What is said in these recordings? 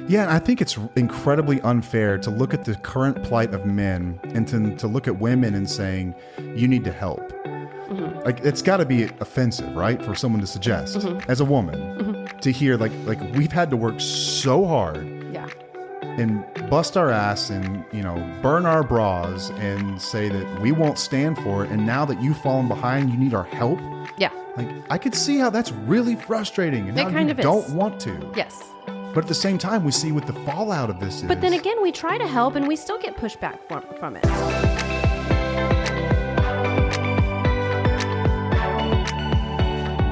Yeah, and I think it's incredibly unfair to look at the current plight of men and to look at women and saying, you need to help. Mm-hmm. Like, it's got to be offensive, right? For someone to suggest, as a woman, to hear, like we've had to work so hard. Yeah. And bust our ass and, burn our bras and say that we won't stand for it. And now that you've fallen behind, you need our help. Yeah. Like, I could see how that's really frustrating and it how kind you of is. don't want to. Yes. But at the same time, we see what the fallout of this is. But then again, we try to help and we still get pushback from it.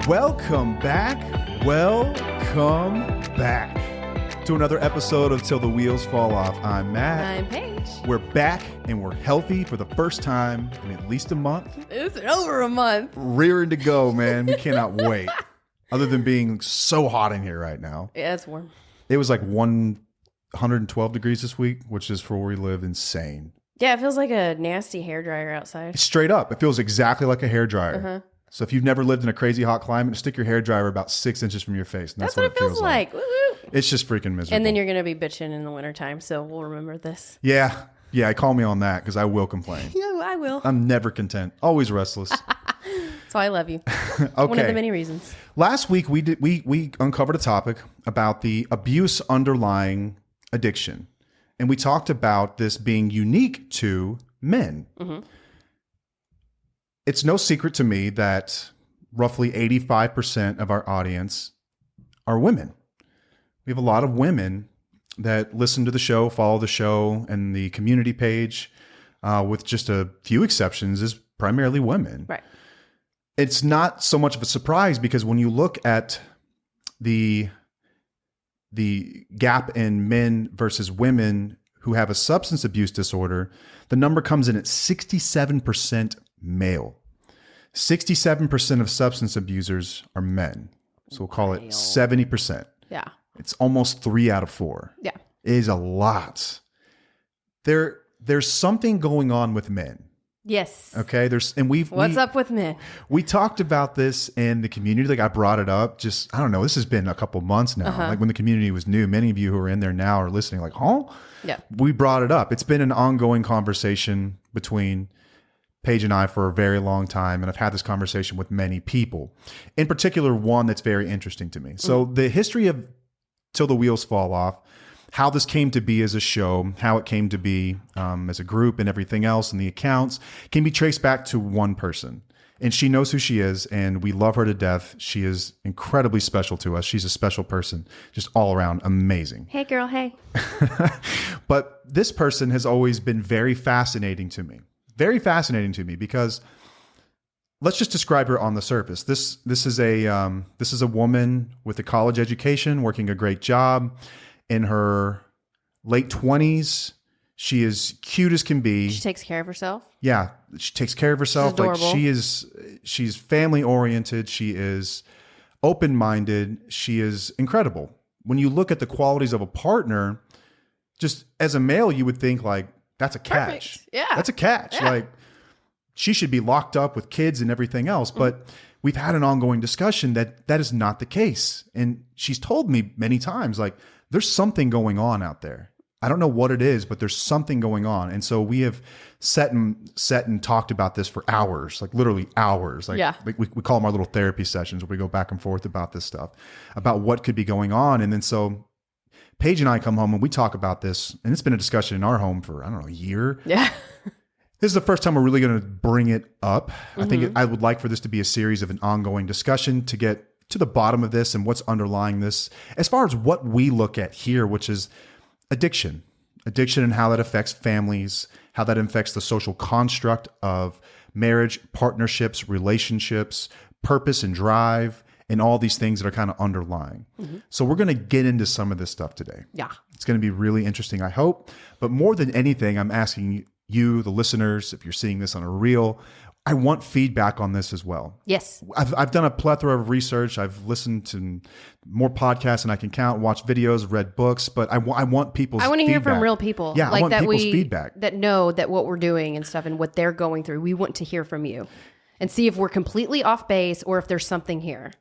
Welcome back to another episode of Till the Wheels Fall Off. I'm Matt. I'm Paige. We're back and we're healthy for the first time in at least a month. It's over a month. Rearing to go, man. We cannot wait. Other than being so hot in here right now. Yeah, it's warm. It was like 112 degrees this week, which is for where we live insane. Yeah, it feels like a nasty hairdryer outside. Straight up. It feels exactly like a hairdryer. Uh-huh. So if you've never lived in a crazy hot climate, stick your hairdryer about 6 inches from your face. And that's what it feels like. Woo-hoo. It's just freaking miserable. And then you're going to be bitching in the wintertime, so we'll remember this. Yeah, call me on that because I will complain. Yeah, I will. I'm never content. Always restless. That's why I love you. Okay. One of the many reasons. Last week we uncovered a topic about the abuse underlying addiction. And we talked about this being unique to men. Mm-hmm. It's no secret to me that roughly 85% of our audience are women. We have a lot of women that listen to the show, follow the show, and the community page, with just a few exceptions, is primarily women. Right. It's not so much of a surprise because when you look at the gap in men versus women who have a substance abuse disorder, the number comes in at 67% male. 67% of substance abusers are men. So we'll call it 70%. Yeah. It's almost 3 out of 4. Yeah. It is a lot. There's something going on with men. Yes. Okay. What's up with men? We talked about this in the community. Like I brought it up I don't know, this has been a couple months now. Uh-huh. Like when the community was new, many of you who are in there now are listening like, huh? Yeah. We brought it up. It's been an ongoing conversation between Paige and I for a very long time. And I've had this conversation with many people, in particular, one that's very interesting to me. So the history of Till the Wheels Fall Off, how this came to be as a show, how it came to be as a group and everything else, and the accounts can be traced back to one person. And she knows who she is, and we love her to death. She is incredibly special to us. She's a special person, just all around amazing. Hey, girl, hey. But this person has always been very fascinating to me. Very fascinating to me because let's just describe her on the surface. This is a woman with a college education, working a great job. In her late 20s, she is cute as can be. She takes care of herself. Yeah, she takes care of herself. She's adorable. She's family oriented. She is open-minded. She is incredible. When you look at the qualities of a partner, just as a male, you would think like, that's a catch. Perfect. Yeah. That's a catch. Yeah. Like she should be locked up with kids and everything else. But we've had an ongoing discussion that is not the case. And she's told me many times, like, there's something going on out there. I don't know what it is, but there's something going on. And so we have sat and talked about this for hours, like literally hours. Like, yeah. we call them our little therapy sessions where we go back and forth about this stuff, about what could be going on. And then so Paige and I come home and we talk about this, and it's been a discussion in our home for, I don't know, a year. Yeah. This is the first time we're really going to bring it up. Mm-hmm. I think I would like for this to be a series of an ongoing discussion to get to the bottom of this and what's underlying this, as far as what we look at here, which is addiction and how that affects families, how that affects the social construct of marriage, partnerships, relationships, purpose and drive, and all these things that are kind of underlying. Mm-hmm. So we're going to get into some of this stuff today. Yeah. It's going to be really interesting, I hope. But more than anything, I'm asking you, the listeners, if you're seeing this on a reel, I want feedback on this as well. Yes. I've done a plethora of research. I've listened to more podcasts than I can count, watched videos, read books, but I want people's feedback. I want to hear from real people. Yeah, like I want that people's feedback. That know that what we're doing and stuff and what they're going through. We want to hear from you and see if we're completely off base or if there's something here.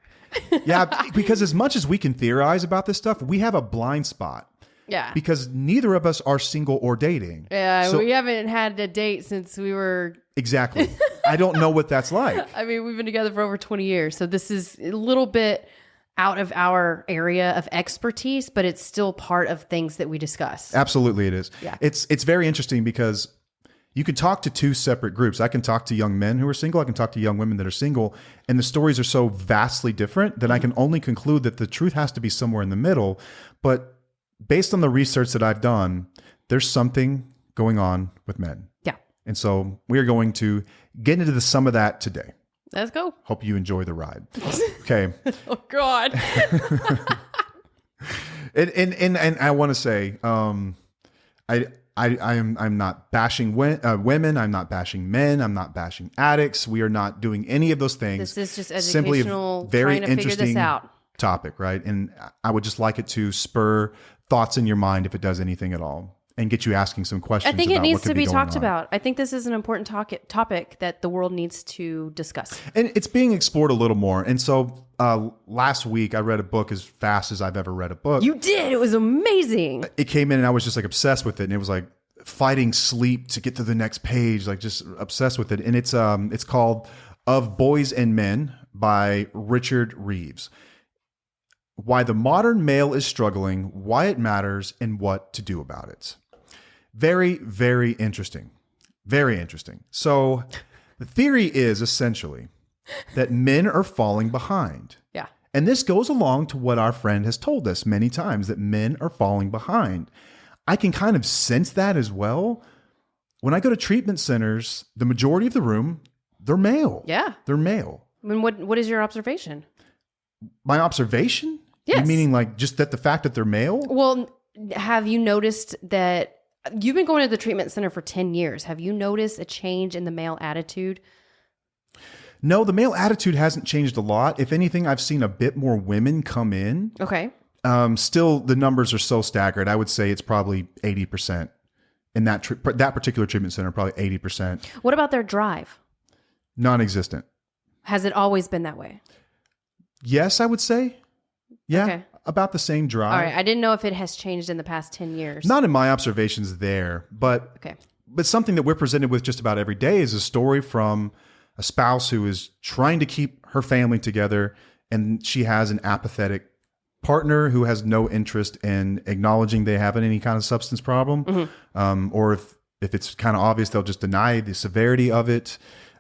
Yeah, because as much as we can theorize about this stuff, we have a blind spot. Yeah. Because neither of us are single or dating. Yeah, So- we haven't had a date since we were... Exactly. I don't know what that's like. I mean, we've been together for over 20 years. So this is a little bit out of our area of expertise, but it's still part of things that we discuss. Absolutely it is. Yeah. It's very interesting because you could talk to two separate groups. I can talk to young men who are single. I can talk to young women that are single. And the stories are so vastly different that I can only conclude that the truth has to be somewhere in the middle. But based on the research that I've done, there's something going on with men. Yeah. And so we are going to get into some of that today. Let's go. Hope you enjoy the ride. Okay. Oh, God. And I want to say, I'm not bashing women. I'm not bashing men. I'm not bashing addicts. We are not doing any of those things. This is just Simply educational, a very trying to figure interesting this out. topic, right? And I would just like it to spur thoughts in your mind if it does anything at all, and get you asking some questions. I think about it needs what could to be going talked on. about. I think this is an important topic that the world needs to discuss. And it's being explored a little more. And so last week I read a book as fast as I've ever read a book. You did. It was amazing. It came in and I was just like obsessed with it. And it was like fighting sleep to get to the next page, like just obsessed with it. And it's called Of Boys and Men by Richard Reeves. Why the modern male is struggling, why it matters, and what to do about it. Very, very interesting. Very interesting. So the theory is essentially that men are falling behind. Yeah. And this goes along to what our friend has told us many times, that men are falling behind. I can kind of sense that as well. When I go to treatment centers, the majority of the room, they're male. Yeah. They're male. I mean, what is your observation? My observation? Yes. You meaning like just that the fact that they're male? Well, have you noticed that you've been going to the treatment center for 10 years? Have you noticed a change in the male attitude? No, the male attitude hasn't changed a lot. If anything, I've seen a bit more women come in. Okay. Still, the numbers are so staggered. I would say it's probably 80% in that particular treatment center, probably 80%. What about their drive? Non-existent. Has it always been that way? Yes, I would say. Yeah, Okay. about the same drive. All right. I didn't know if it has changed in the past 10 years. Not in my observations there, but Okay. something that we're presented with just about every day is a story from a spouse who is trying to keep her family together, and she has an apathetic partner who has no interest in acknowledging they have any kind of substance problem. Or if it's kind of obvious, they'll just deny the severity of it,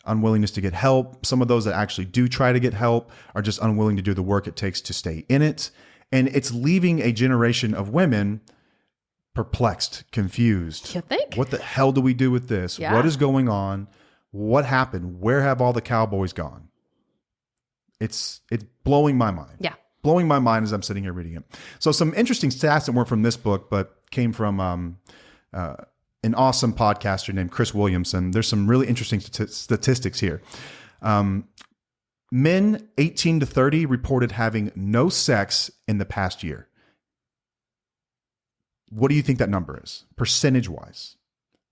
unwillingness to get help. Some of those that actually do try to get help are just unwilling to do the work it takes to stay in it. And it's leaving a generation of women perplexed, confused. You think? What the hell do we do with this? Yeah. What is going on? What happened? Where have all the cowboys gone? It's blowing my mind. Yeah. Blowing my mind as I'm sitting here reading it. So some interesting stats that weren't from this book, but came from an awesome podcaster named Chris Williamson. There's some really interesting statistics here. Men 18 to 30 reported having no sex in the past year. What do you think that number is, percentage-wise?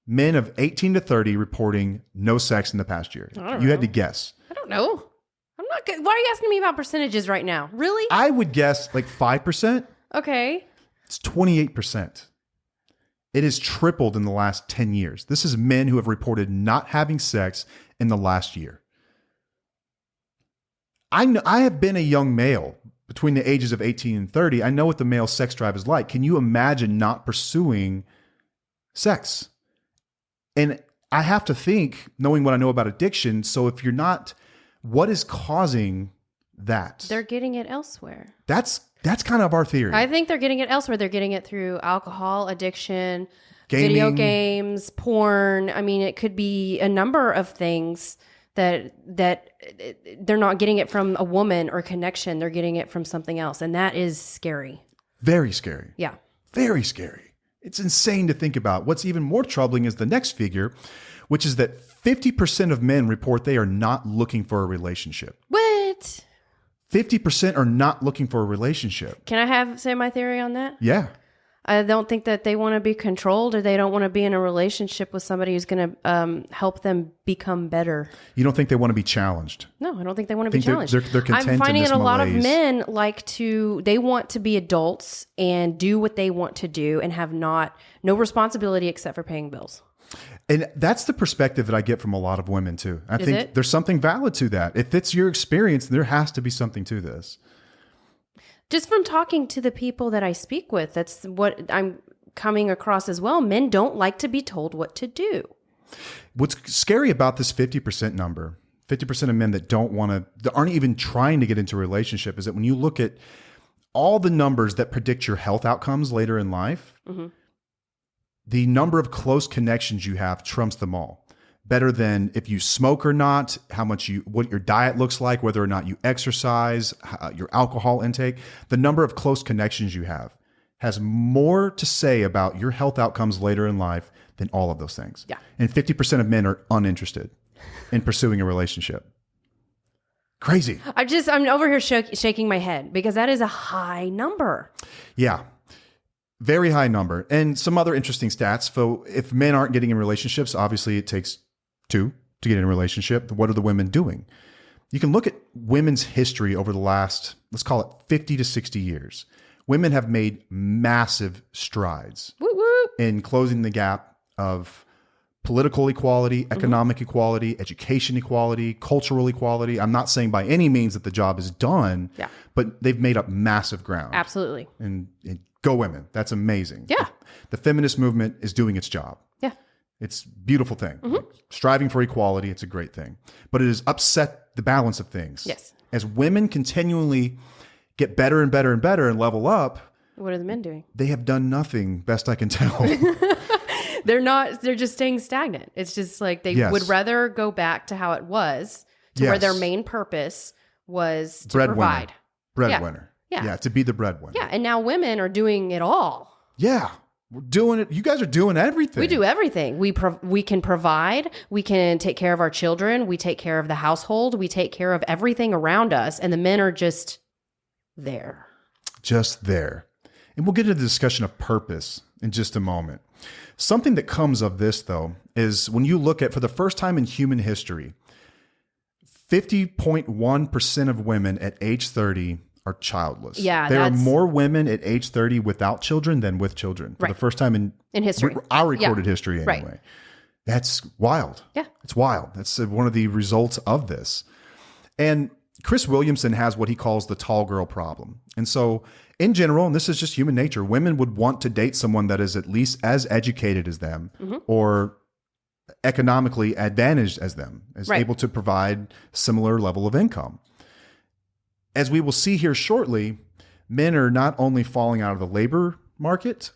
Men of 18 to 30 reporting no sex in the past year. You had to guess. I don't know. I'm not good. Why are you asking me about percentages right now? Really? I would guess like 5%. Okay. It's 28%. It has tripled in the last 10 years. This is men who have reported not having sex in the last year. I have been a young male between the ages of 18 and 30. I know what the male sex drive is like. Can you imagine not pursuing sex? And I have to think, knowing what I know about addiction, so if you're not, what is causing that? They're getting it elsewhere. That's kind of our theory. I think they're getting it elsewhere. They're getting it through alcohol, addiction, Gaming. video games, porn. I mean, it could be a number of things that they're not getting it from a woman or connection. They're getting it from something else. And that is scary. Very scary. Yeah. Very scary. It's insane to think about. What's even more troubling is the next figure, which is that 50% of men report they are not looking for a relationship. What? 50% are not looking for a relationship. Can I say my theory on that? Yeah. I don't think that they want to be controlled, or they don't want to be in a relationship with somebody who's going to help them become better. You don't think they want to be challenged? No, I don't think they want to be challenged. They're content I'm finding in this that a lot of malaise. men they want to be adults and do what they want to do and have no responsibility except for paying bills. And that's the perspective that I get from a lot of women too. I think it? there's something valid to that. If it's your experience, there has to be something to this. Just from talking to the people that I speak with, that's what I'm coming across as well. Men don't like to be told what to do. What's scary about this 50% number, 50% of men that aren't even trying to get into a relationship, is that when you look at all the numbers that predict your health outcomes later in life, the number of close connections you have trumps them all. Better than if you smoke or not, what your diet looks like, whether or not you exercise, your alcohol intake. The number of close connections you have has more to say about your health outcomes later in life than all of those things. Yeah. And 50% of men are uninterested in pursuing a relationship. Crazy. I'm over here shaking my head because that is a high number. Yeah. Very high number. And some other interesting stats. So if men aren't getting in relationships, obviously it takes two to get in a relationship. What are the women doing? You can look at women's history over the last, let's call it 50 to 60 years. Women have made massive strides in closing the gap of political equality, economic equality, education equality, cultural equality. I'm not saying by any means that the job is done, but they've made up massive ground. Absolutely. And go women. That's amazing. Yeah. The feminist movement is doing its job. Yeah. It's a beautiful thing. Striving for equality, it's a great thing. But it has upset the balance of things. Yes. As women continually get better and better and better and level up, what are the men doing? they have done nothing, best I can tell. They're just staying stagnant. It's just like they would rather go back to how it was, to where their main purpose was to provide. Breadwinner. Yeah. Yeah, to be the breadwinner. Yeah, and now women are doing it all. Yeah. We're doing it. You guys are doing everything. We do everything. We can provide. We can take care of our children. We take care of the household. We take care of everything around us. And the men are just there. Just there. And we'll get into the discussion of purpose in just a moment. Something that comes of this, though, is when you look at, for the first time in human history, 50.1% of women at age 30 are childless. Yeah, there are more women at age 30 without children than with children for the first time in history. Our recorded history anyway. Right. That's wild. Yeah. It's wild. That's one of the results of this. And Chris Williamson has what he calls the tall girl problem. And so in general, and this is just human nature, women would want to date someone that is at least as educated as them or economically advantaged as them, is able to provide similar level of income. As we will see here shortly, men are not only falling out of the labor market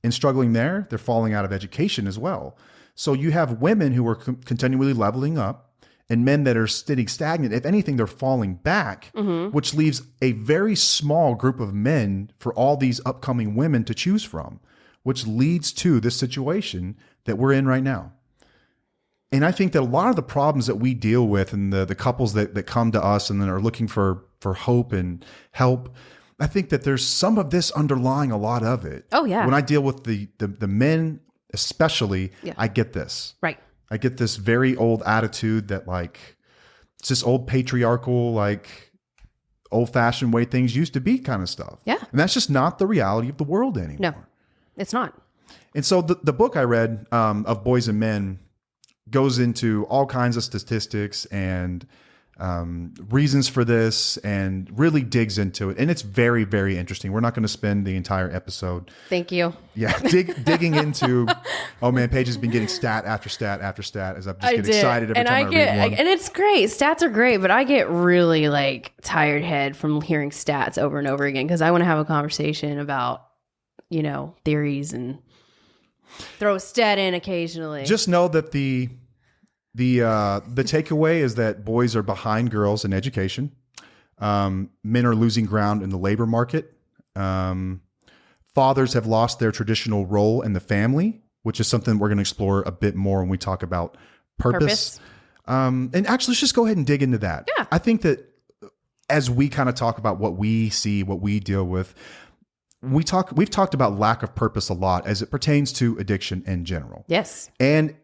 and struggling there, they're falling out of education as well. So you have women who are continually leveling up and men that are sitting stagnant. If anything, they're falling back, which leaves a very small group of men for all these upcoming women to choose from, which leads to this situation that we're in right now. And I think that a lot of the problems that we deal with and the couples that come to us and then are looking for hope and help, I think that there's some of this underlying a lot of it. Oh, yeah. When I deal with the men especially, I get this. Right. I get this very old attitude that like, it's this old patriarchal, like old fashioned way things used to be kind of stuff. Yeah. And that's just not the reality of the world anymore. No, it's not. And so the book I read of Boys and Men goes into all kinds of statistics and reasons for this and really digs into it. And it's very, very interesting. We're not going to spend the entire episode. Thank you. Yeah. Digging into, oh man, Paige has been getting stat after stat after stat as I just get excited every time I read one. And it's great. Stats are great, but I get really like tired head from hearing stats over and over again because I want to have a conversation about, theories and throw a stat in occasionally. Just know that the takeaway is that boys are behind girls in education. Men are losing ground in the labor market. Fathers have lost their traditional role in the family, which is something we're going to explore a bit more when we talk about purpose. And actually, let's just go ahead and dig into that. Yeah. I think that as we kind of talk about what we see, what we deal with, we've talked about lack of purpose a lot as it pertains to addiction in general. Yes. And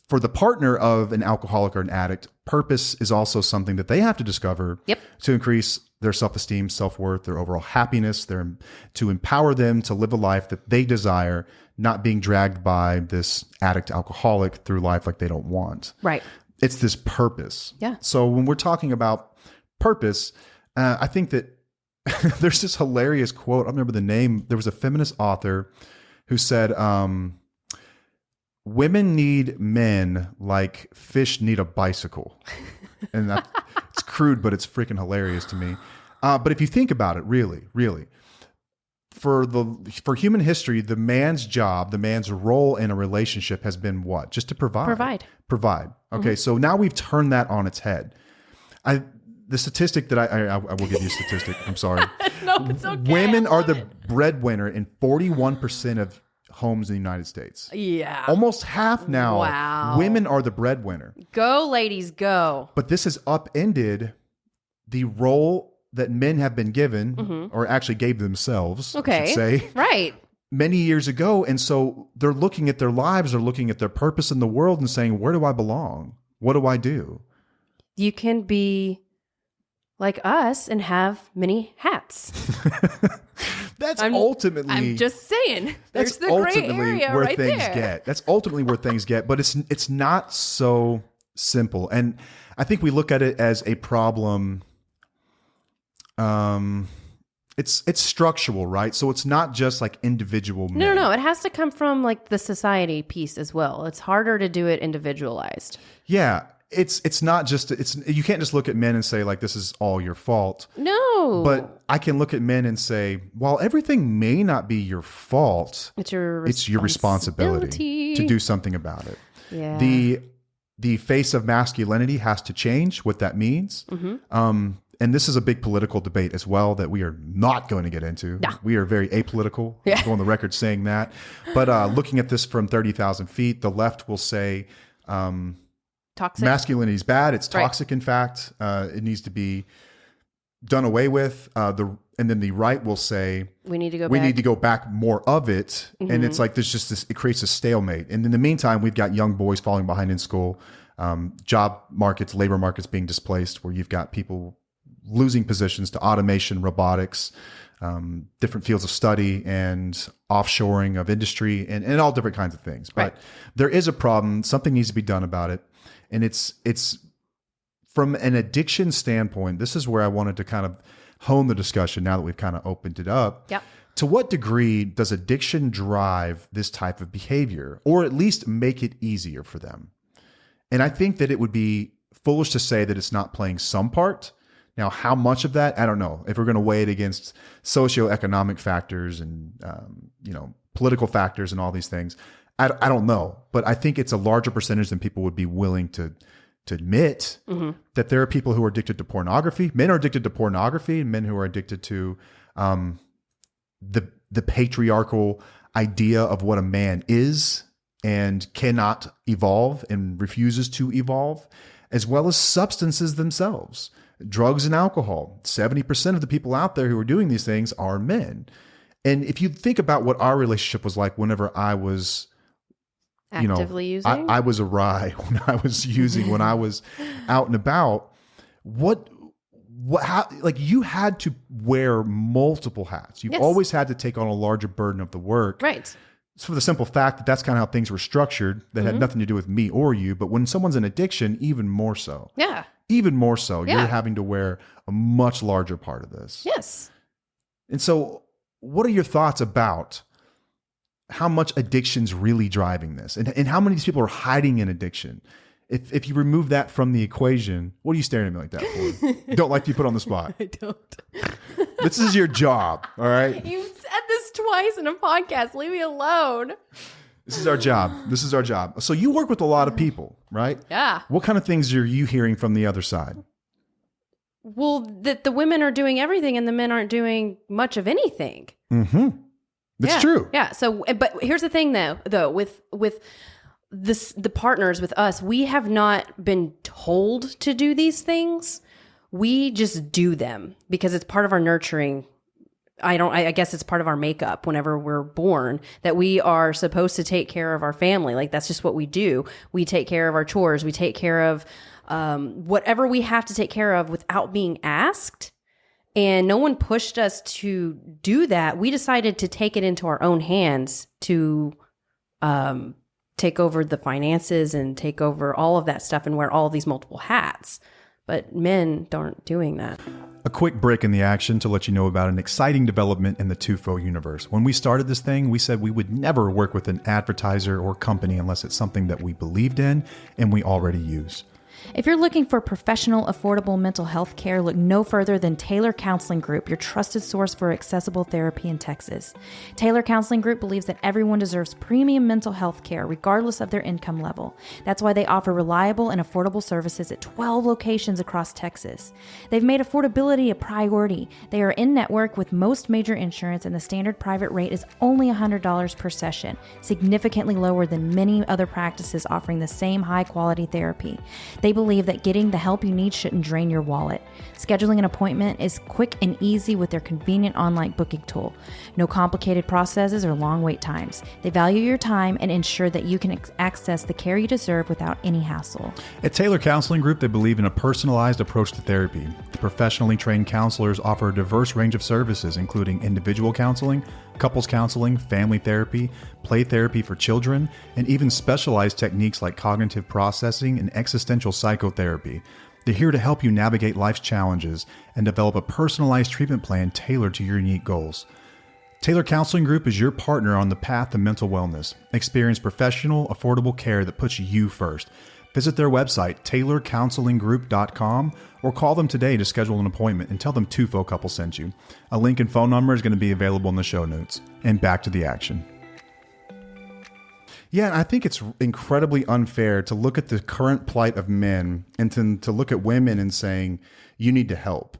for the partner of an alcoholic or an addict, purpose is also something that they have to discover to increase their self-esteem, self-worth, their overall happiness, to empower them to live a life that they desire, not being dragged by this addict alcoholic through life like they don't want. Right. It's this purpose. Yeah. So when we're talking about purpose, I think that there's this hilarious quote. I don't remember the name. There was a feminist author who said, women need men like fish need a bicycle. And it's crude, but it's freaking hilarious to me. But if you think about it, really, for human history, the man's job, the man's role in a relationship has been what? Just to provide. Okay, so now we've turned that on its head. The statistic that I will give you a statistic. I'm sorry. No, it's okay. Women are the breadwinner in 41% of homes in the United States. Yeah. Almost half now. Wow. Women are the breadwinner. Go, ladies, go. But this has upended the role that men have been given, or actually gave themselves, I should say. Right. Many years ago. And so they're looking at their lives, they're looking at their purpose in the world and saying, where do I belong? What do I do? You can be like us and have many hats. Ultimately. I'm just saying. There's the gray area where right things there. get. That's ultimately where things get. But it's not so simple. And I think we look at it as a problem. It's structural, right? So it's not just like individual men. No. It has to come from like the society piece as well. It's harder to do it individualized. Yeah. It's not just, you can't just look at men and say like, this is all your fault. No. But I can look at men and say, while everything may not be your fault, it's your responsibility to do something about it. Yeah. The face of masculinity has to change, what that means. And this is a big political debate as well that we are not going to get into. No. We are very apolitical. Yeah. I'll go on the record saying that. But looking at this from 30,000 feet, the left will say, toxic. Masculinity is bad. It's toxic, in fact. It needs to be done away with. And then the right will say, we need to go back more of it. And it's like there's just this, it creates a stalemate. And in the meantime, we've got young boys falling behind in school, job markets, labor markets being displaced, where you've got people losing positions to automation, robotics, different fields of study, and offshoring of industry, and all different kinds of things. But there is a problem. Something needs to be done about it. And it's from an addiction standpoint, this is where I wanted to kind of hone the discussion now that we've kind of opened it up. Yep. To what degree does addiction drive this type of behavior, or at least make it easier for them? And I think that it would be foolish to say that it's not playing some part. Now, how much of that? I don't know. If we're going to weigh it against socioeconomic factors and political factors and all these things, I don't know. But I think it's a larger percentage than people would be willing to admit, that there are people who are addicted to pornography. Men are addicted to pornography, and men who are addicted to the patriarchal idea of what a man is and cannot evolve and refuses to evolve, as well as substances themselves. Drugs and alcohol. 70% of the people out there who are doing these things are men. And if you think about what our relationship was like whenever I was actively using, I was awry when I was using, when I was out and about, how, like, you had to wear multiple hats. You've always had to take on a larger burden of the work. Right. It's for the simple fact that that's kind of how things were structured. That had nothing to do with me or you. But when someone's in addiction, even more so. Yeah. Even more so. You're having to wear a much larger part of this. Yes. And so what are your thoughts about how much addiction's really driving this? And how many of these people are hiding in addiction? If you remove that from the equation, what are you staring at me like that for? Don't like to be put on the spot. I don't. This is your job, all right? You said this twice in a podcast. Leave me alone. This is our job. This is our job. So you work with a lot of people, right? Yeah. What kind of things are you hearing from the other side? Well, that the women are doing everything and the men aren't doing much of anything. That's true. Yeah. So, but here's the thing though, with this, the partners with us, we have not been told to do these things. We just do them because it's part of our nurturing I guess it's part of our makeup whenever we're born that we are supposed to take care of our family. Like that's just what we do. We take care of our chores. We take care of whatever we have to take care of without being asked. And no one pushed us to do that. We decided to take it into our own hands to take over the finances and take over all of that stuff and wear all of these multiple hats. But men aren't doing that. A quick break in the action to let you know about an exciting development in the TUFO universe. When we started this thing, we said we would never work with an advertiser or company unless it's something that we believed in and we already use. If you're looking for professional, affordable mental health care, look no further than Taylor Counseling Group, your trusted source for accessible therapy in Texas. Taylor Counseling Group believes that everyone deserves premium mental health care, regardless of their income level. That's why they offer reliable and affordable services at 12 locations across Texas. They've made affordability a priority. They are in network with most major insurance, and the standard private rate is only $100 per session, significantly lower than many other practices offering the same high-quality therapy. They believe that getting the help you need shouldn't drain your wallet. Scheduling an appointment is quick and easy with their convenient online booking tool. No complicated processes or long wait times. They value your time and ensure that you can access the care you deserve without any hassle. At Taylor Counseling Group, they believe in a personalized approach to therapy. The professionally trained counselors offer a diverse range of services, including individual counseling, couples counseling, family therapy, play therapy for children, and even specialized techniques like cognitive processing and existential psychotherapy. They're here to help you navigate life's challenges and develop a personalized treatment plan tailored to your unique goals. Taylor Counseling Group is your partner on the path to mental wellness. Experience professional, affordable care that puts you first. Visit their website, taylorcounselinggroup.com, or call them today to schedule an appointment and tell them TUFO Couple sent you. A link and phone number is going to be available in the show notes. And back to the action. Yeah, and I think it's incredibly unfair to look at the current plight of men and to look at women and saying, you need to help.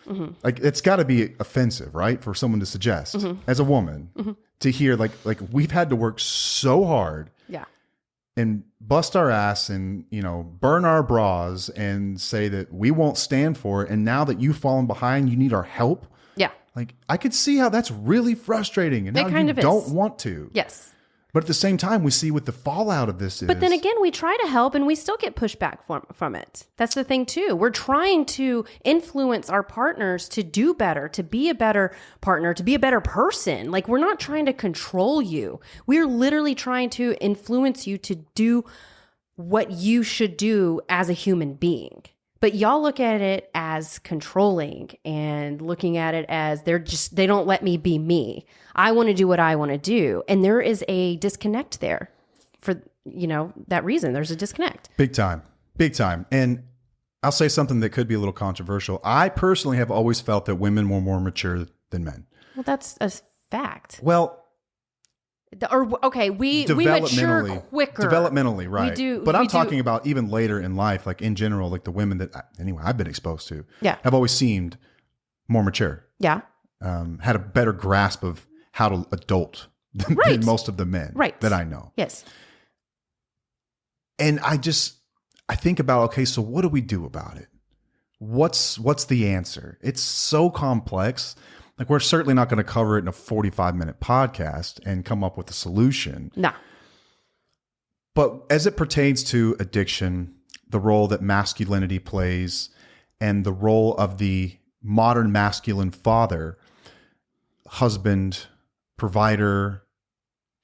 Mm-hmm. Like, it's got to be offensive, right? For someone to suggest, as a woman, to hear like we've had to work so hard. Yeah. And bust our ass and, burn our bras and say that we won't stand for it. And now that you've fallen behind, you need our help. Yeah. Like, I could see how that's really frustrating and how you don't want to. Yes. But at the same time, we see what the fallout of this is. But then again, we try to help and we still get pushback from it. That's the thing too. We're trying to influence our partners to do better, to be a better partner, to be a better person. Like, we're not trying to control you. We're literally trying to influence you to do what you should do as a human being. But y'all look at it as controlling and looking at it as they don't let me be me. I want to do what I want to do. And there is a disconnect there for, that reason. There's a disconnect. Big time. Big time. And I'll say something that could be a little controversial. I personally have always felt that women were more mature than men. Well, that's a fact. Well, we mature quicker. Developmentally, right. We do. But I'm talking about even later in life, like in general, like the women that, I've been exposed to, have always seemed more mature. Yeah. Had a better grasp of how to adult than most of the men that I know. Yes. And I think about, okay, so what do we do about it? What's the answer? It's so complex. Like, we're certainly not going to cover it in a 45-minute podcast and come up with a solution. No. But as it pertains to addiction, the role that masculinity plays, and the role of the modern masculine father, husband, provider,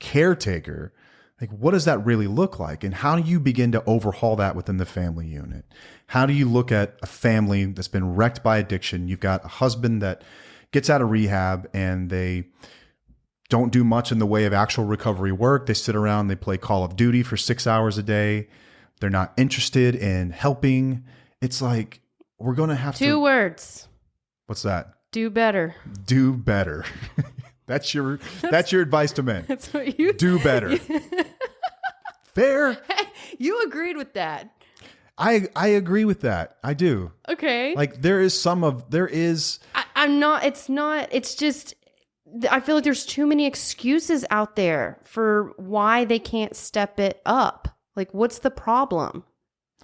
caretaker, like, what does that really look like? And how do you begin to overhaul that within the family unit? How do you look at a family that's been wrecked by addiction? You've got a husband that gets out of rehab and they don't do much in the way of actual recovery work. They sit around, they play Call of Duty for 6 hours a day. They're not interested in helping. It's like, we're going to have Two words. What's that? Do better. Do better. That's your advice to men. That's what you do better. Fair. Hey, you agreed with that. I agree with that. I do. Okay. Like, it's just, I feel like there's too many excuses out there for why they can't step it up. Like, what's the problem?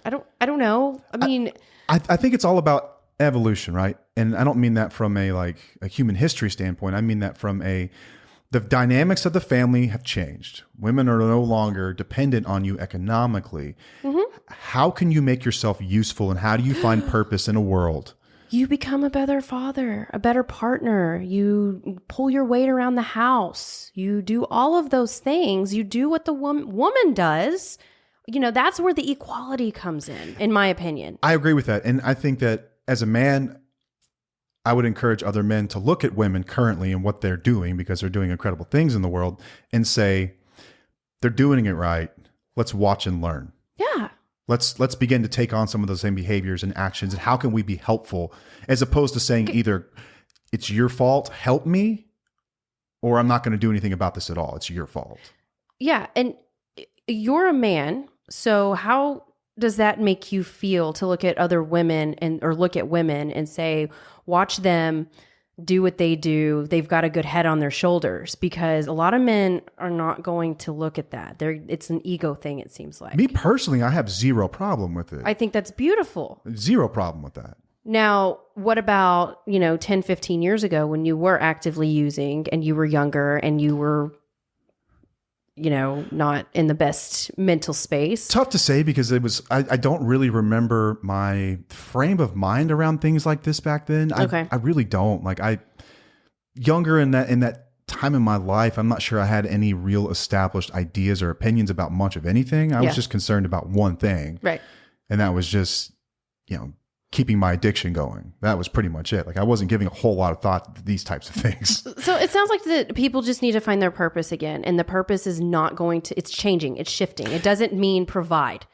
I don't know. I mean, I think it's all about evolution, right? And I don't mean that from a human history standpoint. I mean that from the dynamics of the family have changed. Women are no longer dependent on you economically. How can you make yourself useful, and how do you find purpose in a world? You become a better father, a better partner. You pull your weight around the house. You do all of those things. You do what the woman does. That's where the equality comes in my opinion. I agree with that. And I think that as a man, I would encourage other men to look at women currently and what they're doing, because they're doing incredible things in the world, and say, they're doing it right. Let's watch and learn. Yeah. Let's begin to take on some of those same behaviors and actions, and how can we be helpful, as opposed to saying either it's your fault, help me, or I'm not going to do anything about this at all. It's your fault. Yeah. And you're a man. So how does that make you feel to look at other women or look at women and say, watch them do what they do. They've got a good head on their shoulders, because a lot of men are not going to look at that. It's an ego thing, it seems like. Me personally, I have zero problem with it. I think that's beautiful. Zero problem with that. Now, what about, 10, 15 years ago when you were actively using and you were younger and you were, not in the best mental space? Tough to say, because I don't really remember my frame of mind around things like this back then. Okay. I really don't. Younger in that time in my life, I'm not sure I had any real established ideas or opinions about much of anything. I was just concerned about one thing. Right. And that was just, keeping my addiction going. That was pretty much it. I wasn't giving a whole lot of thought to these types of things. So it sounds like that people just need to find their purpose again. And the purpose is not it's changing. It's shifting. It doesn't mean provide.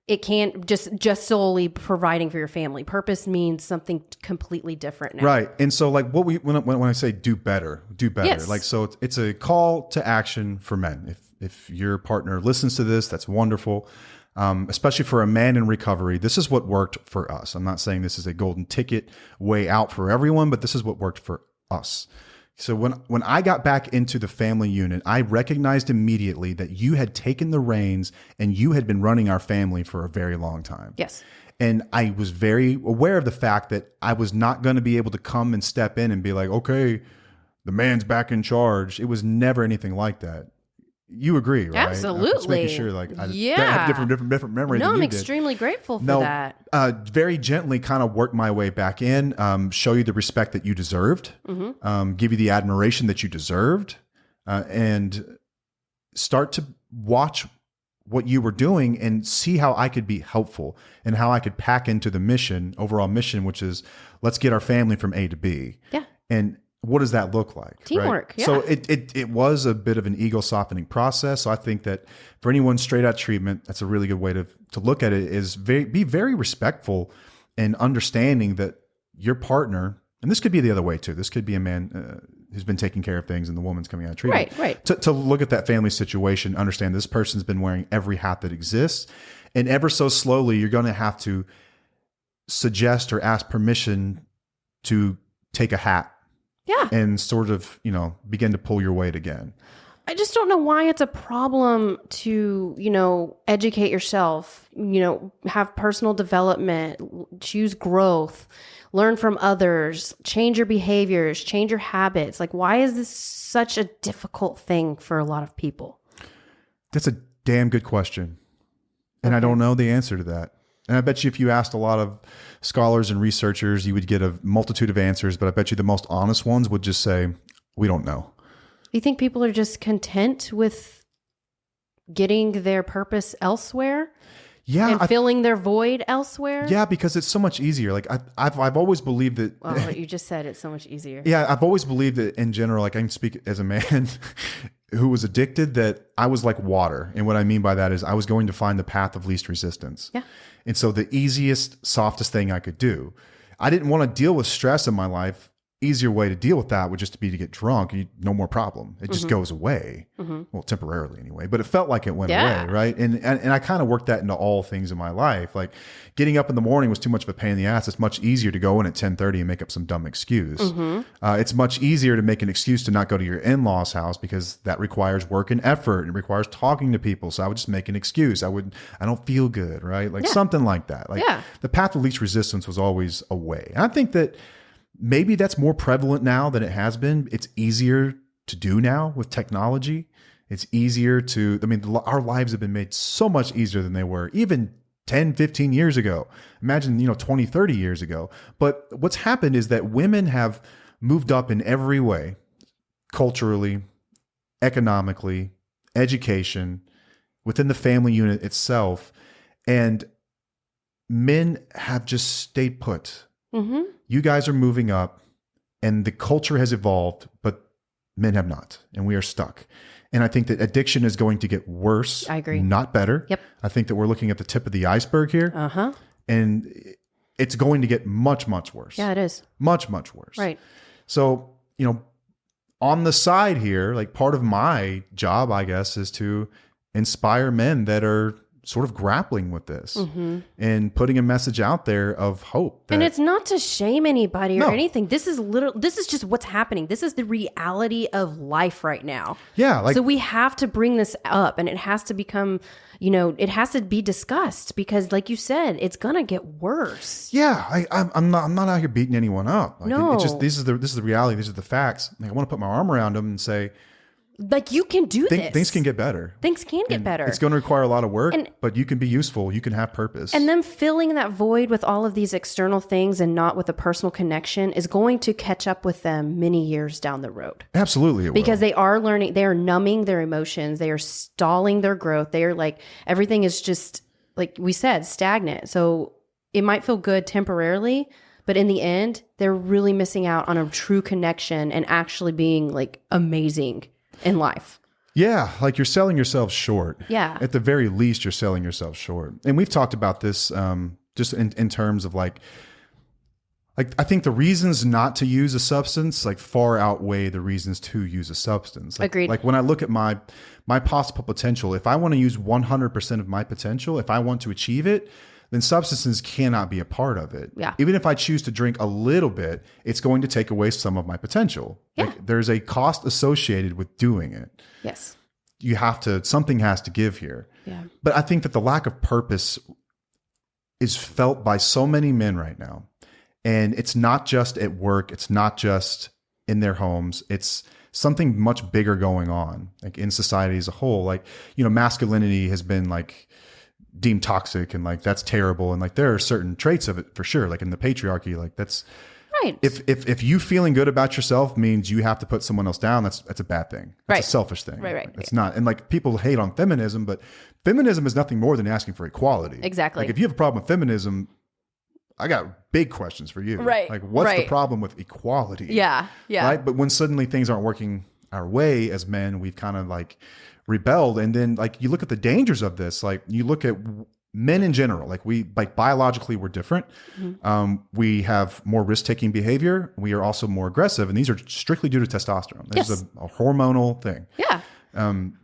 It can't just solely providing for your family. Purpose means something completely different now. Right. And so when I say do better. Yes. So it's a call to action for men. If your partner listens to this, that's wonderful. Especially for a man in recovery, this is what worked for us. I'm not saying this is a golden ticket way out for everyone, but this is what worked for us. So when I got back into the family unit, I recognized immediately that you had taken the reins and you had been running our family for a very long time. Yes. And I was very aware of the fact that I was not going to be able to come and step in and be like, okay, the man's back in charge. It was never anything like that. You agree, right? Absolutely. I'm just making sure, I have different memories. No, than I'm you did. extremely grateful for that. Very gently kind of work my way back in, show you the respect that you deserved, give you the admiration that you deserved, and start to watch what you were doing and see how I could be helpful and how I could pack into the overall mission, which is let's get our family from A to B. Yeah. And what does that look like? Teamwork. Right? Yeah. So it was a bit of an ego softening process. So I think that for anyone straight out treatment, that's a really good way to look at it, is be very respectful and understanding that your partner, and this could be the other way too. This could be a man who's been taking care of things and the woman's coming out of treatment. Right. To look at that family situation, understand this person's been wearing every hat that exists. And ever so slowly, you're going to have to suggest or ask permission to take a hat. Yeah. And sort of, begin to pull your weight again. I just don't know why it's a problem to, educate yourself, have personal development, choose growth, learn from others, change your behaviors, change your habits. Why is this such a difficult thing for a lot of people? That's a damn good question. And I don't know the answer to that. And I bet you if you asked a lot of scholars and researchers, you would get a multitude of answers. But I bet you the most honest ones would just say, we don't know. You think people are just content with getting their purpose elsewhere? Yeah. And filling their void elsewhere? Yeah, because it's so much easier. I've always believed that. Well, what you just said, it's so much easier. Yeah, I've always believed that in general, I can speak as a man who was addicted, that I was like water. And what I mean by that is I was going to find the path of least resistance. Yeah. And so the easiest, softest thing I could do. I didn't want to deal with stress in my life. Easier way to deal with that would just be to get drunk. No more problem. It just goes away. Well, temporarily anyway, but it felt like it went away. Right. And I kind of worked that into all things in my life. Like getting up in the morning was too much of a pain in the ass. It's much easier to go in at 10:30 and make up some dumb excuse. It's much easier to make an excuse to not go to your in-laws house because that requires work and effort. It requires talking to people. So I would just make an excuse. I don't feel good. Right. Something like that. The path of least resistance was always a way. And I think that maybe that's more prevalent now than it has been. It's easier to do now with technology. It's easier to, I mean, our lives have been made so much easier than they were even 10, 15 years ago. Imagine, 20, 30 years ago. But what's happened is that women have moved up in every way, culturally, economically, education, within the family unit itself. And men have just stayed put. Mm-hmm. You guys are moving up and the culture has evolved, but men have not. And we are stuck. And I think that addiction is going to get worse. I agree. Not better. Yep. I think that we're looking at the tip of the iceberg here. Uh-huh. And it's going to get much, much worse. Yeah, it is. Much, much worse. Right. So, on the side here, like part of my job, I guess, is to inspire men that are sort of grappling with this and putting a message out there of hope. And it's not to shame anybody or No. anything. This is just what's happening. This is the reality of life right now. Yeah. So we have to bring this up, and it has to become, it has to be discussed, because like you said, it's going to get worse. Yeah, I'm not out here beating anyone up. Like, No. it's just this is the reality. These are the facts. Like, I want to put my arm around them and say, Like, you can do this. things can get better. Things can get And better. It's going to require a lot of work, And- but you can be useful. You can have purpose. And them filling that void with all of these external things and not with a personal connection is going to catch up with them many years down the road. Absolutely, it Because will. they are learning, they are numbing their emotions, they are stalling their growth. They are like, everything is just, like we said, stagnant. So it might feel good temporarily, but in the end, they're really missing out on a true connection and actually being like amazing in life. Yeah, like you're selling yourself short. Yeah. At the very least, you're selling yourself short. And we've talked about this just in terms of like I think the reasons not to use a substance like far outweigh the reasons to use a substance. Like, Agreed. Like when I look at my possible potential, if I want to use 100% of my potential, if I want to achieve it, then substances cannot be a part of it. Yeah. Even if I choose to drink a little bit, it's going to take away some of my potential. Yeah. Like there's a cost associated with doing it. Yes. Something has to give here. Yeah. But I think that the lack of purpose is felt by so many men right now. And it's not just at work. It's not just in their homes. It's something much bigger going on, like in society as a whole. Like, masculinity has been like deemed toxic and like that's terrible. And like there are certain traits of it for sure. Like in the patriarchy, like that's Right. if you feeling good about yourself means you have to put someone else down, that's a bad thing. That's Right. a selfish thing. Right. It's not. And like people hate on feminism, but feminism is nothing more than asking for equality. Exactly. Like if you have a problem with feminism, I got big questions for you. Right. Like what's the Right. problem with equality? Yeah. Yeah. Right. But when suddenly things aren't working our way as men, we've kind of like rebelled. And then like you look at the dangers of this, like you look at men in general, like biologically we're different. We have more risk-taking behavior. We are also more aggressive. And these are strictly due to testosterone. This is a hormonal thing. Yeah.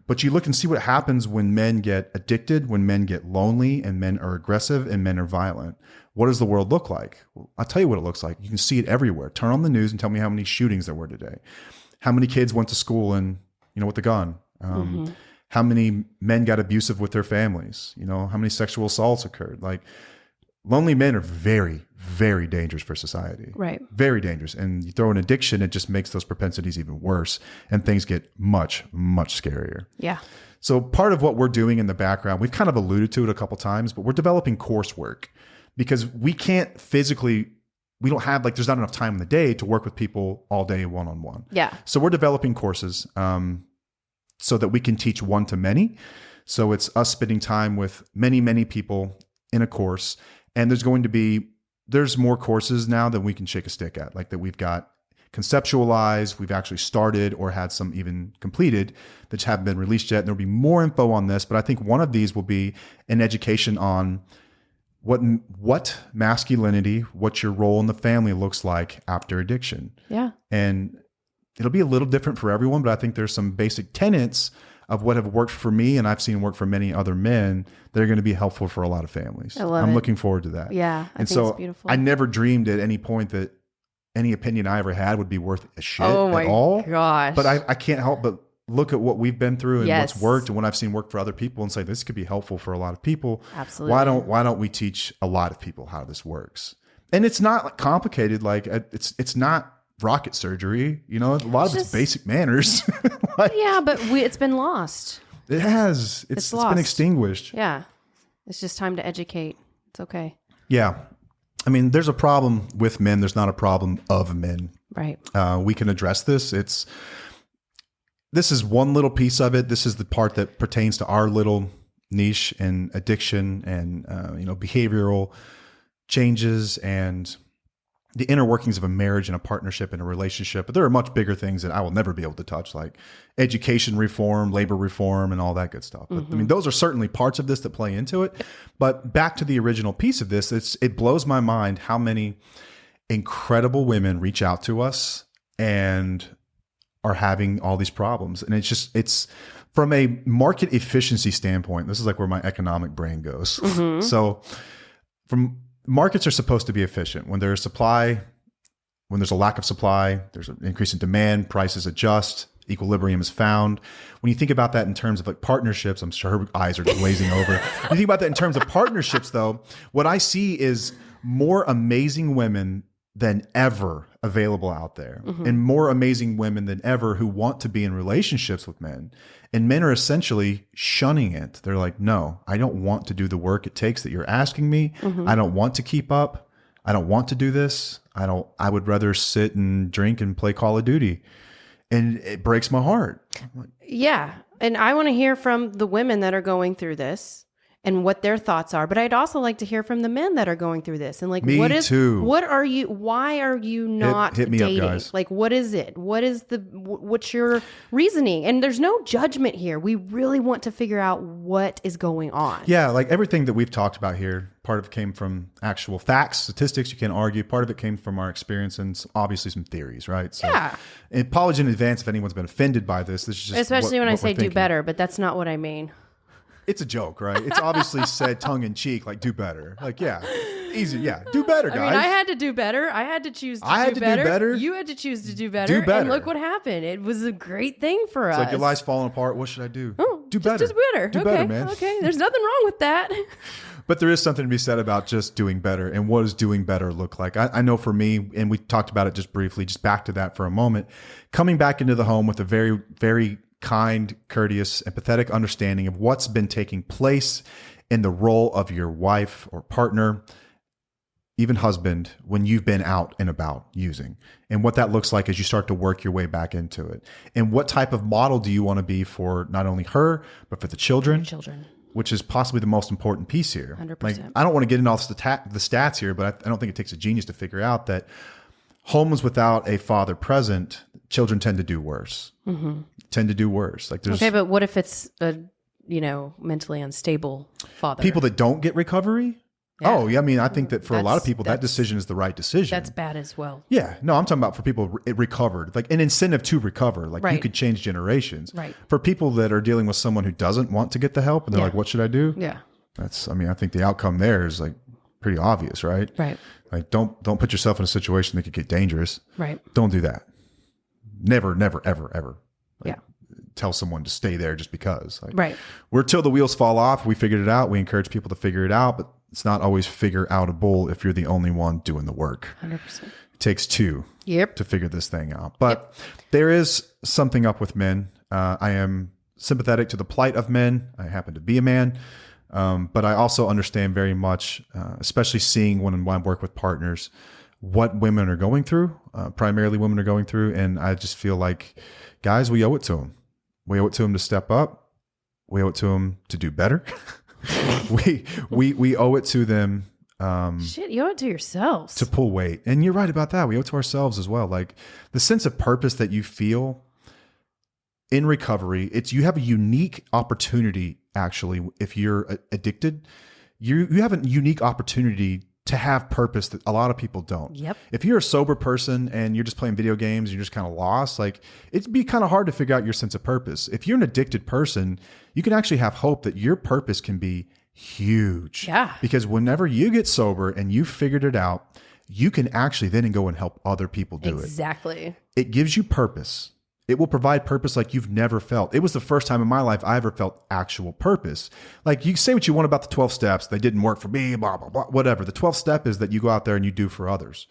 But you look and see what happens when men get addicted, when men get lonely, and men are aggressive and men are violent. What does the world look like? Well, I'll tell you what it looks like. You can see it everywhere. Turn on the news and tell me how many shootings there were today. How many kids went to school and, with a gun? How many men got abusive with their families? How many sexual assaults occurred? Like lonely men are very, very dangerous for society. Right. Very dangerous. And you throw an addiction, it just makes those propensities even worse. And things get much, much scarier. Yeah. So part of what we're doing in the background, we've kind of alluded to it a couple times, but we're developing coursework because we can't physically, we don't have there's not enough time in the day to work with people all day one-on-one. Yeah. So we're developing courses so that we can teach one to many. So it's us spending time with many, many people in a course. And there's more courses now that we can shake a stick at, like that we've got conceptualized, we've actually started or had some even completed that haven't been released yet. And there'll be more info on this, but I think one of these will be an education on what masculinity, what your role in the family looks like after addiction. Yeah. And it'll be a little different for everyone, but I think there's some basic tenets of what have worked for me and I've seen work for many other men that are going to be helpful for a lot of families. I'm looking forward to that. Yeah. And so I never dreamed at any point that any opinion I ever had would be worth a shit at all. Gosh. But I can't help but look at what we've been through and Yes. what's worked and what I've seen work for other people and say, this could be helpful for a lot of people. Absolutely. Why don't we teach a lot of people how this works? And it's not like complicated. Like it's not rocket surgery. You know, a lot of it's basic manners. Like, Yeah, but it's been lost. it has. It's lost. been extinguished. Yeah. It's just time to educate. It's okay. Yeah. I mean, there's a problem with men. There's not a problem of men. Right. We can address this. This is one little piece of it. This is the part that pertains to our little niche and addiction and behavioral changes and the inner workings of a marriage and a partnership and a relationship. But there are much bigger things that I will never be able to touch, like education reform, labor reform, and all that good stuff. But I mean, those are certainly parts of this that play into it. But back to the original piece of this, it blows my mind how many incredible women reach out to us and are having all these problems. And it's from a market efficiency standpoint, this is like where my economic brain goes. So markets are supposed to be efficient. When there's a lack of supply, there's an increase in demand, prices adjust, equilibrium is found. When you think about that in terms of like partnerships, I'm sure her eyes are glazing over. When you think about that in terms of partnerships, though, what I see is more amazing women than ever available out there, and more amazing women than ever who want to be in relationships with men. And men are essentially shunning it. They're like, no, I don't want to do the work it takes that you're asking me. I don't want to keep up. I don't want to do this. I would rather sit and drink and play Call of Duty. And it breaks my heart. Yeah. And I want to hear from the women that are going through this and what their thoughts are. But I'd also like to hear from the men that are going through this. And like, Me too. why are you not hit me dating? up, guys. Like, what is it? What's your reasoning? And there's no judgment here. We really want to figure out what is going on. Yeah, like everything that we've talked about here, part of it came from actual facts, statistics, you can't argue. Part of it came from our experience and obviously some theories, right? So, Yeah. and apology in advance if anyone's been offended by this. This is just Especially when I what we're say do thinking. better, but that's not what I mean. It's a joke, right? It's obviously said tongue in cheek, like do better. Like, yeah, easy. Yeah, do better, guys. I mean, I had to do better. I had to choose to I had do to do better. You had to choose to do better. Do better. And look what happened. It was a great thing for us. It's like your life's falling apart. What should I do? Oh, do just better. Do better. Do okay. better, man. Okay. There's nothing wrong with that. But there is something to be said about just doing better. And what does doing better look like? I know for me, and we talked about it just briefly, just back to that for a moment, coming back into the home with a very, very kind, courteous, empathetic understanding of what's been taking place in the role of your wife or partner, even husband, when you've been out and about using, and what that looks like as you start to work your way back into it. And what type of model do you want to be for not only her, but for the children? Which is possibly the most important piece here. 100%. Like, I don't want to get into all the stats here, but I don't think it takes a genius to figure out that homes without a father present, children tend to do worse. Tend to do worse. Like there's Okay, but what if it's a mentally unstable father? people that don't get recovery. Yeah. Oh, yeah. I mean, I think that for a lot of people, that that's- decision is the right decision. That's bad as well. Yeah. No, I'm talking about for people recovered, like an incentive to recover. Like you Right. could change generations. Right. For people that are dealing with someone who doesn't want to get the help and they're Yeah. like, what should I do? Yeah. I think the outcome there is like pretty obvious, right? Right. Like don't put yourself in a situation that could get dangerous. Right. Don't do that. Never, never, ever, ever. Yeah. Tell someone to stay there just because. Like, Right. we're till the wheels fall off. We figured it out. We encourage people to figure it out, but it's not always figure outable if you're the only one doing the work. 100%. It takes two Yep. to figure this thing out. But there is something up with men. I am sympathetic to the plight of men. I happen to be a man. But I also understand very much, especially seeing when I work with partners, what women are going through, primarily women are going through. And I just feel like, guys, we owe it to them. We owe it to them to step up. We owe it to them to do better. we owe it to them Shit, you owe it to yourselves. to pull weight. And you're right about that. We owe it to ourselves as well. Like the sense of purpose that you feel in recovery, you have a unique opportunity. Actually, if you're addicted, you have a unique opportunity to have purpose that a lot of people don't. Yep. If you're a sober person and you're just playing video games, you're just kind of lost, like it'd be kind of hard to figure out your sense of purpose. If you're an addicted person, you can actually have hope that your purpose can be huge. Yeah. Because whenever you get sober and you figured it out, you can actually then go and help other people do it. Exactly. It gives you purpose. It will provide purpose like you've never felt. It was the first time in my life I ever felt actual purpose. Like, you say what you want about the 12 steps. They didn't work for me, blah, blah, blah, whatever. The 12th step is that you go out there and you do for others.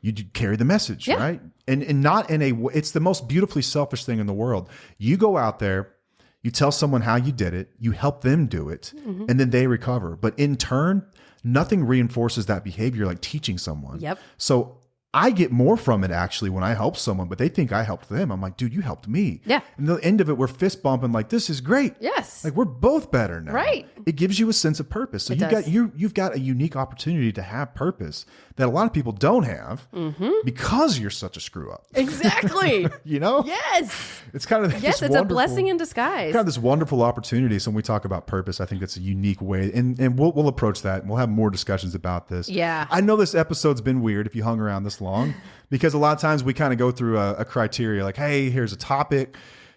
You carry the message, right? And not in it's the most beautifully selfish thing in the world. You go out there, you tell someone how you did it, you help them do it, and then they recover. But in turn, nothing reinforces that behavior like teaching someone. Yep. So I get more from it actually when I help someone, but they think I helped them. I'm like, dude, you helped me. Yeah. And the end of it, we're fist bumping like, this is great. Yes. Like, we're both better now. Right. It gives you a sense of purpose. So you've got a unique opportunity to have purpose that a lot of people don't have because you're such a screw up. Exactly. You know? Yes. It's kind of Yes, it's a blessing in disguise. Kind of this wonderful opportunity. So when we talk about purpose, I think that's a unique way, and we'll approach that. And we'll have more discussions about this. Yeah. I know this episode's been weird if you hung around this long, because a lot of times we kind of go through a criteria like, hey, here's a topic,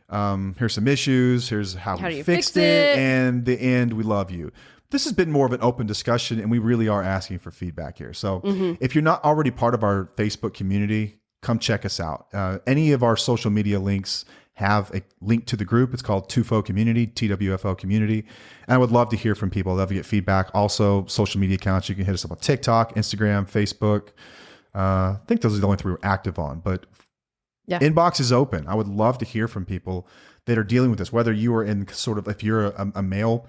here's some issues, here's how we fixed it, and the end, we love you. This has been more of an open discussion, and we really are asking for feedback here. So if you're not already part of our Facebook community, come check us out. Any of our social media links have a link to the group. It's called TWFO Community, TWFO Community. And I would love to hear from people. I'd love to get feedback. Also, social media accounts. You can hit us up on TikTok, Instagram, Facebook. I think those are the only three we're active on. But inbox is open. I would love to hear from people that are dealing with this, whether you are in sort of, if you're a male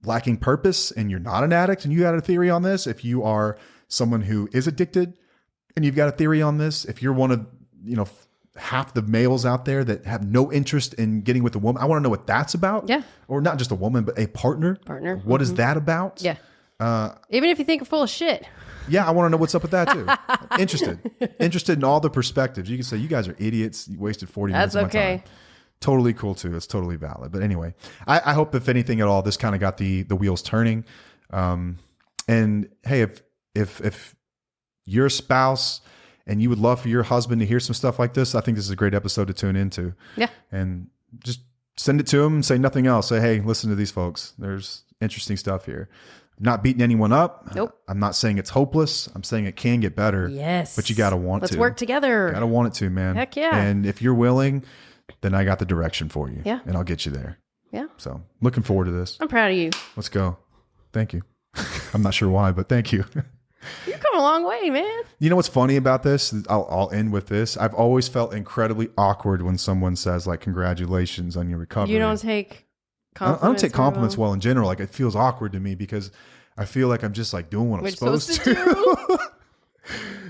lacking purpose and you're not an addict and you got a theory on this, if you are someone who is addicted and you've got a theory on this, if you're one of, half the males out there that have no interest in getting with a woman, I want to know what that's about. Yeah. Or not just a woman, but a partner. What is that about? Yeah. Even if you think you're full of shit. Yeah, I want to know what's up with that too. Interested in all the perspectives. You can say, you guys are idiots. You wasted 40 minutes of my time. Totally cool too. It's totally valid. But anyway, I hope if anything at all, this kind of got the wheels turning. And hey, if you're a spouse and you would love for your husband to hear some stuff like this, I think this is a great episode to tune into. Yeah. And just send it to him and say nothing else. Say, hey, listen to these folks. There's interesting stuff here. I'm not beating anyone up. Nope. I'm not saying it's hopeless. I'm saying it can get better. Yes. But you got to want to. Let's work together. Got to want it to, man. Heck yeah. And if you're willing, then I got the direction for you. Yeah. And I'll get you there. Yeah. So looking forward to this. I'm proud of you. Let's go. Thank you. I'm not sure why, but thank you. You've come a long way, man. You know what's funny about this? I'll end with this. I've always felt incredibly awkward when someone says like, congratulations on your recovery. You don't take compliments. I don't take compliments well in general. Like, it feels awkward to me because I feel like I'm just like doing what I'm supposed to do.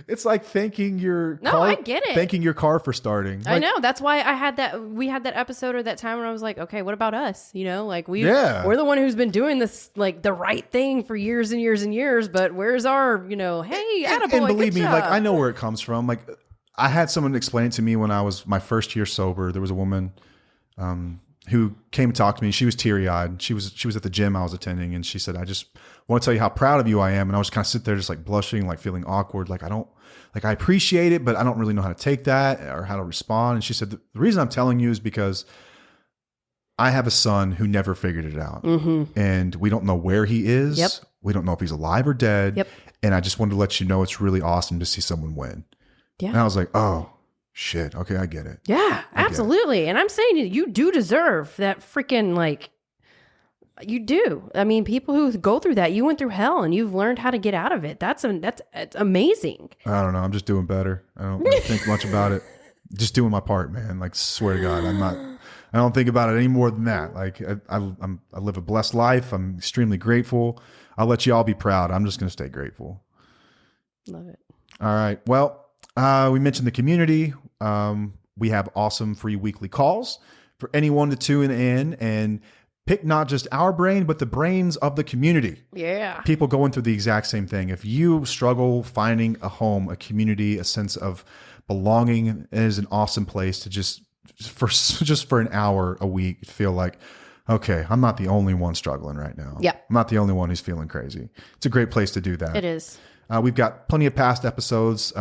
It's like thanking your car. I get it. Thanking your car for starting. Like, I know. That's why we had that episode or that time when I was like, okay, what about us? Like we're the one who's been doing this, like the right thing for years and years and years, but where's our, hey, attaboy, and believe me, like I know where it comes from. Like I had someone explain it to me when I was my first year sober. There was a woman who came to talk to me. She was teary-eyed. She was at the gym I was attending, and she said, I just want to tell you how proud of you I am. And I was kind of sit there just like blushing, like feeling awkward. Like I appreciate it, but I don't really know how to take that or how to respond. And she said, the reason I'm telling you is because I have a son who never figured it out. And we don't know where he is. Yep. We don't know if he's alive or dead. Yep. And I just wanted to let you know it's really awesome to see someone win. Yeah. And I was like, oh, shit. Okay, I get it. Yeah, absolutely. And I'm saying you do deserve that freaking, like, you do. I mean, people who go through that, you went through hell and you've learned how to get out of it. That's amazing. I don't know. I'm just doing better. I don't really think much about it. Just doing my part, man. Like, swear to God, I don't think about it any more than that. Like, I live a blessed life. I'm extremely grateful. I'll let you all be proud. I'm just going to stay grateful. Love it. All right. Well, we mentioned the community. We have awesome free weekly calls for anyone to tune in and pick not just our brain, but the brains of the community. Yeah. People going through the exact same thing. If you struggle finding a home, a community, a sense of belonging, it is an awesome place to just for an hour a week feel like, okay, I'm not the only one struggling right now. Yeah. I'm not the only one who's feeling crazy. It's a great place to do that. It is. We've got plenty of past episodes.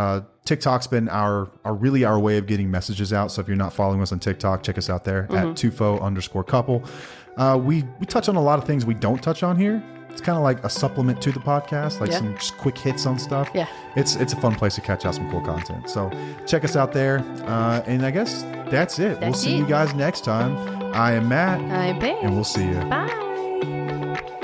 TikTok's been our way of getting messages out. So if you're not following us on TikTok, check us out there at @TWFO_couple. We touch on a lot of things we don't touch on here. it's kind of like a supplement to the podcast, like Yeah. some just quick hits on stuff. Yeah. It's a fun place to catch out some cool content. So check us out there. And I guess that's it. We'll That's see it. you guys next time. I am Matt. I'm Pam. And we'll see you. Bye.